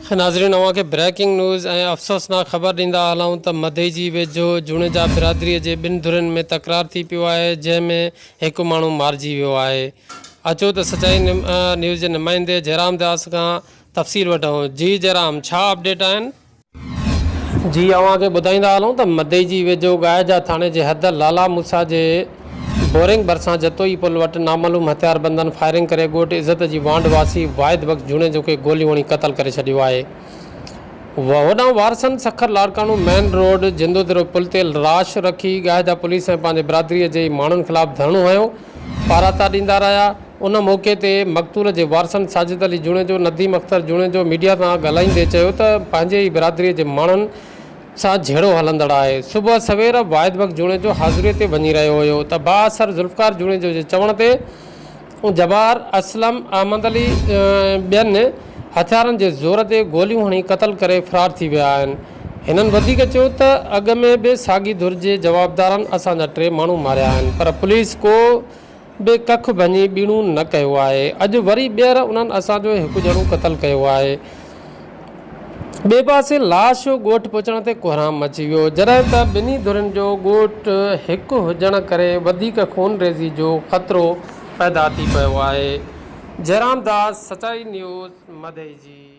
नाज़रीन अवां खे ब्रेकिंग न्यूज़ ऐं अफ़सोसनाक ख़बर ॾींदा हलूं त मधई वेझो जुणेजा बिरादरीअ जे ॿिनि धुरनि में तकरार थी पियो आहे, जंहिंमें हिकु माण्हू मारिजी वियो आहे। अचो त सचाई न्यूज़ जे नुमाइंदे जयराम दास खां तफ़सील वठूं। जी जयराम, छा अपडेट आहिनि? जी अवां खे ॿुधाईंदा हलूं त मधई वेझो गायजा थाणे जे हद लाला मूसा जे बोरिंग भरिसां जतोई पुल वटि नामालूम हथियारबंदनि फायरिंग करे ॻोठ इज़त जी वांड वासी वाहिद बख़्श जुणेजो खे गोलियूं हणी क़तल करे छॾियो आहे। होॾां वारसन सखर लाड़काणू मेन रोड जिंदोदरो पुल ते लाश रखी गायजा पुलिस ऐं पंहिंजे बिरादरीअ जे माण्हुनि ख़िलाफ़ धरणो हयो, पाराता ॾींदा रहिया। उन मौक़े ते मक़तूल जे वारसन साजिद अली जुणेजो, नदीम अख्तर जुणेजो मीडिया सां ॻाल्हाईंदे चयो त पंहिंजे ई बिरादरीअ जे माण्हुनि सां झेड़ो हलंदड़ आहे। सुबुह सवेर वाहिद बख़्श जुणेजो हाज़िरीअ ते वञी रहियो हुयो त बाअसर ज़ुल्फ़कार जुणेजो जे चवण ते जबार असलम अहमद अली ॿियनि हथियारनि जे ज़ोर ते गोलियूं हणी क़तल करे फ़रार थी विया आहिनि। हिननि वधीक चयो त अॻ में बि साॻी धुर जे जवाबदारनि असांजा 3 माण्हू मारिया आहिनि, पर पुलिस को बि कख भञी ॿीणू न कयो आहे। अॼु वरी ॿीहर उन्हनि असांजो हिकु ॼणो क़तल कयो आहे। ॿिए पासे लाश ॻोठ पहुचण ते कोहराम मची वियो, जॾहिं त ॿिन्ही धुरनि जो ॻोठ हिकु हुजण करे वधीक खून रेज़ी जो ख़तरो पैदा थी पियो आहे। जयराम दास, सचाई न्यूज़, मधई जी।